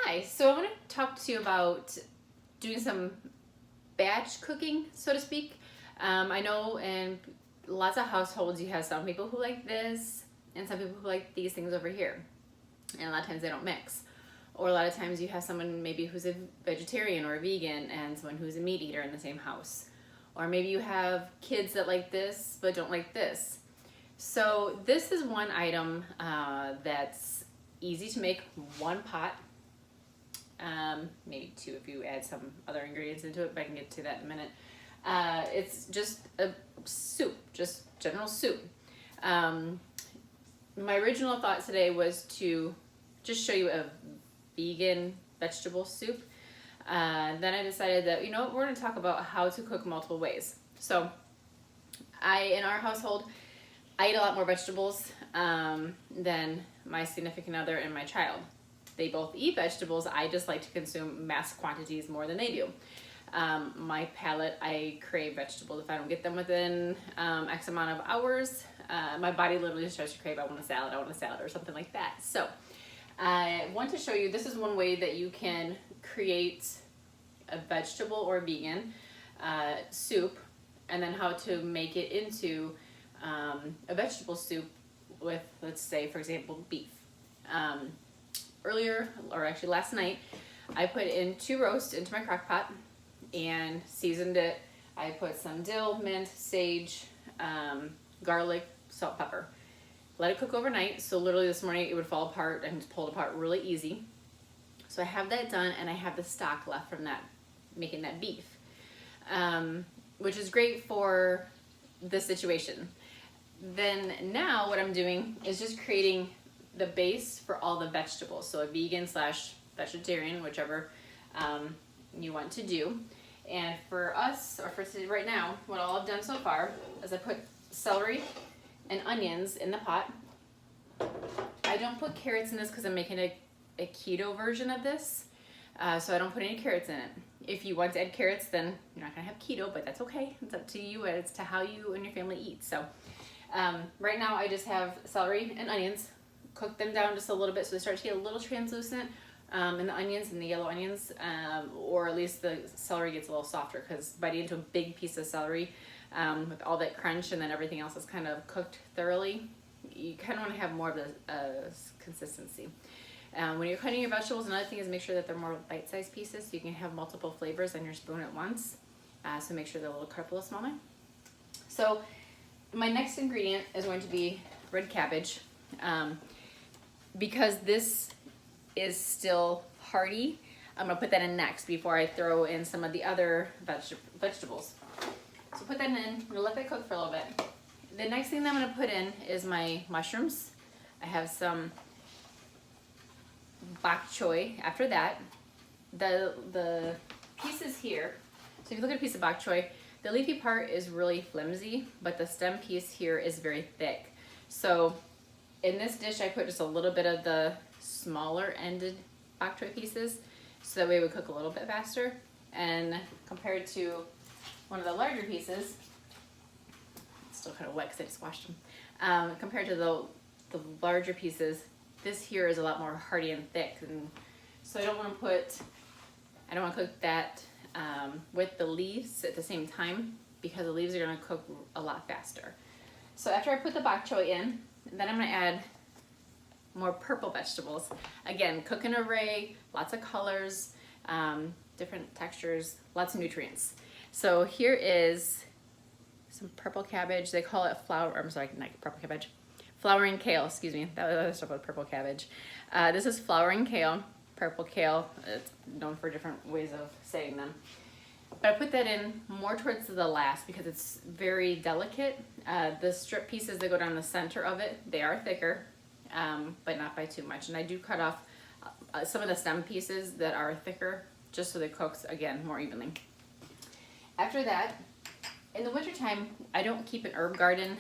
Hi, so I want to talk to you about doing some batch cooking, so to speak. I know in lots of households you have some people who like this and some people who like these things over here. And a lot of times they don't mix. Or a lot of times you have someone maybe who's a vegetarian or a vegan and someone who's a meat eater in the same house. Or maybe you have kids that like this but don't like this. So this is one item that's easy to make, one pot. Maybe two if you add some other ingredients into it, but I can get to that in a minute. It's just a soup, just general soup. My original thought today was to just show you a vegan vegetable soup. Then I decided that, you know what, we're going to talk about how to cook multiple ways. So in our household, I eat a lot more vegetables than my significant other and my child. They both eat vegetables. I just like to consume mass quantities more than they do. My palate, I crave vegetables. If I don't get them within X amount of hours, my body literally just starts to crave, I want a salad, or something like that. So I want to show you, this is one way that you can create a vegetable or vegan soup, and then how to make it into a vegetable soup with, let's say, for example, beef. Earlier, or actually last night, I put in 2 roasts into my crock pot and seasoned it. I put some dill, mint, sage, garlic, salt, pepper. Let it cook overnight, so literally this morning it would fall apart and just pull it apart really easy. So I have that done, and I have the stock left from that, making that beef, which is great for this situation. Then now what I'm doing is just creating the base for all the vegetables. So a vegan / vegetarian, whichever you want to do. And for us, or for right now, what all I've done so far is I put celery and onions in the pot. I don't put carrots in this because I'm making a keto version of this. So I don't put any carrots in it. If you want to add carrots, then you're not gonna have keto, but that's okay. It's up to you. It's to how you and your family eat. So right now I just have celery and onions. Cook them down just a little bit so they start to get a little translucent in the onions and the yellow onions, or at least the celery gets a little softer, because biting into a big piece of celery with all that crunch and then everything else is kind of cooked thoroughly, you kind of want to have more of the consistency. When you're cutting your vegetables, another thing is make sure that they're more bite-sized pieces so you can have multiple flavors on your spoon at once. So make sure they're a little cut up a little smaller. So my next ingredient is going to be red cabbage. Because this is still hearty, I'm gonna put that in next before I throw in some of the other vegetables. So put that in, I'm gonna let that cook for a little bit. The next thing that I'm gonna put in is my mushrooms. I have some bok choy after that. The pieces here, so if you look at a piece of bok choy, the leafy part is really flimsy, but the stem piece here is very thick. So in this dish, I put just a little bit of the smaller ended bok choy pieces, so that way it would cook a little bit faster. And compared to one of the larger pieces, it's still kind of wet because I just washed them. Compared to the larger pieces, this here is a lot more hearty and thick, and so I don't want to cook that with the leaves at the same time, because the leaves are going to cook a lot faster. So after I put the bok choy in, then I'm going to add more purple vegetables. Again, cook an array, lots of colors, different textures, lots of nutrients. So here is some purple cabbage. They call it flowering kale, excuse me. That was other stuff with purple cabbage. This is flowering kale, purple kale. It's known for different ways of saying them. But I put that in more towards the last because it's very delicate. The strip pieces that go down the center of it, they are thicker, but not by too much. And I do cut off some of the stem pieces that are thicker, just so they cook, again, more evenly. After that, in the wintertime, I don't keep an herb garden.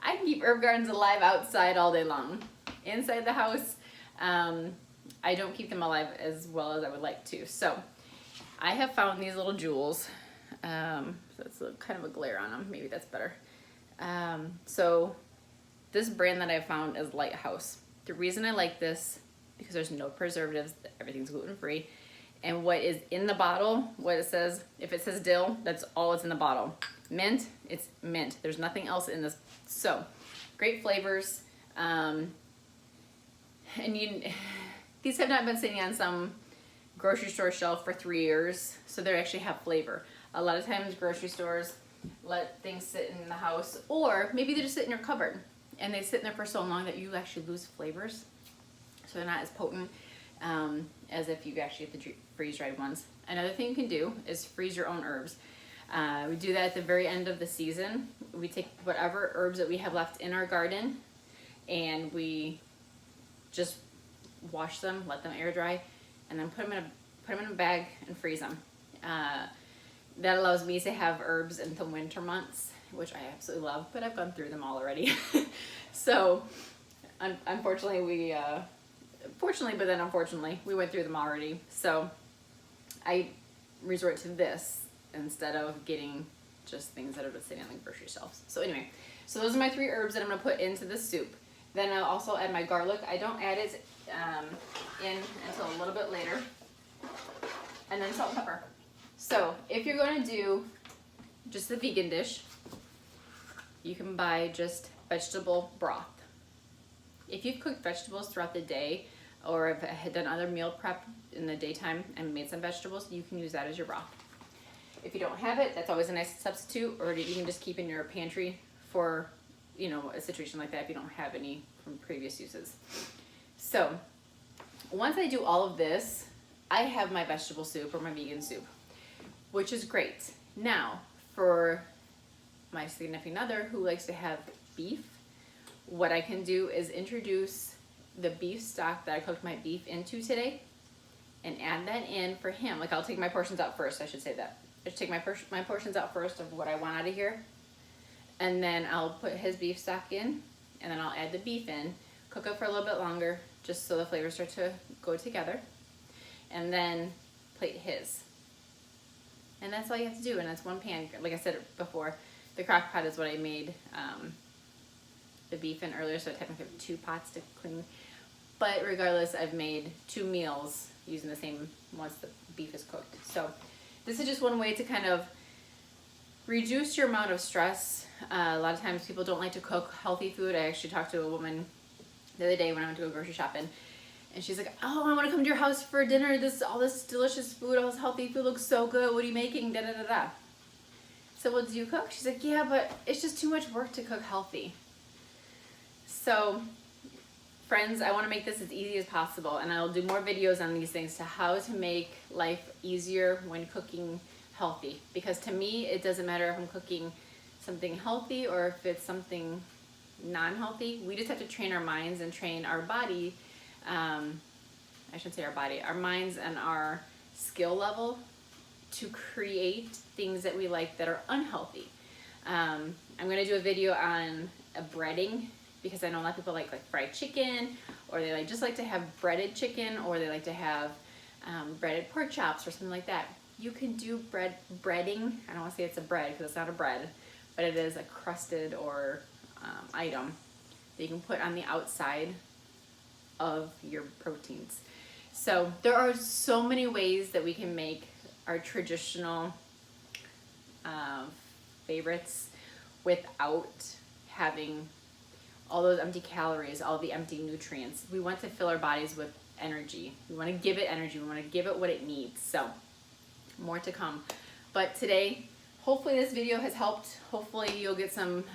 I keep herb gardens alive outside all day long. Inside the house, I don't keep them alive as well as I would like to. So I have found these little jewels. So it's kind of a glare on them. Maybe that's better. So this brand that I found is Lighthouse. The reason I like this because there's no preservatives. Everything's gluten-free. And what is in the bottle, what it says, if it says dill, that's all it's in the bottle. Mint, it's mint. There's nothing else in this. So, great flavors. And these have not been sitting on some grocery store shelf for 3 years, so they actually have flavor. A lot of times grocery stores let things sit in the house, or maybe they just sit in your cupboard and they sit in there for so long that you actually lose flavors, so they're not as potent as if you actually get the freeze-dried ones. Another thing you can do is freeze your own herbs. We do that at the very end of the season. We take whatever herbs that we have left in our garden and we just wash them, let them air dry, and then put them in a bag and freeze them. That allows me to have herbs in the winter months, which I absolutely love, but I've gone through them all already. So, unfortunately, fortunately, but then unfortunately, we went through them already. So, I resort to this instead of getting just things that are just sitting on the grocery shelves. So anyway, so those are my 3 herbs that I'm gonna put into the soup. Then I'll also add my garlic. I don't add it in until a little bit later. And then salt and pepper. So if you're going to do just the vegan dish, you can buy just vegetable broth. If you've cooked vegetables throughout the day, or if I had done other meal prep in the daytime and made some vegetables, you can use that as your broth. If you don't have it, that's always a nice substitute, or you can just keep in your pantry for, you know, a situation like that if you don't have any from previous uses. So once I do all of this, I have my vegetable soup or my vegan soup, which is great. Now, for my significant other who likes to have beef, what I can do is introduce the beef stock that I cooked my beef into today and add that in for him. Like, I'll take my portions out first, I should say that. I should take my portions out first of what I want out of here, and then I'll put his beef stock in, and then I'll add the beef in, cook it for a little bit longer, just so the flavors start to go together, and then plate his. And that's all you have to do, and that's one pan. Like I said before, the crock pot is what I made the beef in earlier, so I technically have 2 pots to clean. But regardless, I've made 2 meals using the same once the beef is cooked. So this is just one way to kind of reduce your amount of stress. A lot of times people don't like to cook healthy food. I actually talked to a woman the other day when I went to go grocery shopping, and she's like, oh, I want to come to your house for dinner. All this delicious food, all this healthy food looks so good. What are you making? Da da da da. So, well, do you cook? She's like, yeah, but it's just too much work to cook healthy. So, friends, I want to make this as easy as possible, and I'll do more videos on these things to how to make life easier when cooking healthy. Because to me, it doesn't matter if I'm cooking something healthy or if it's something non-healthy. We just have to train our minds and train our body. I shouldn't say our body, our minds and our skill level to create things that we like that are unhealthy. I'm going to do a video on breading, because I know a lot of people like fried chicken, or they just like to have breaded chicken, or they like to have breaded pork chops or something like that. You can do breading. I don't want to say it's a bread because it's not a bread, but it is a crusted or item that you can put on the outside of your proteins. So there are so many ways that we can make our traditional favorites without having all those empty calories, all the empty nutrients. We want to fill our bodies with energy. We want to give it energy. We want to give it what it needs. So more to come. But today, hopefully this video has helped. Hopefully you'll get some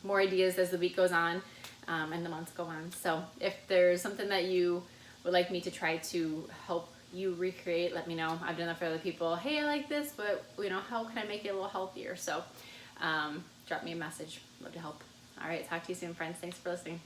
more ideas as the week goes on and the months go on. So if there's something that you would like me to try to help you recreate, let me know. I've done that for other people. Hey, I like this, but you know, how can I make it a little healthier? So drop me a message. Love to help. All right, talk to you soon, friends. Thanks for listening.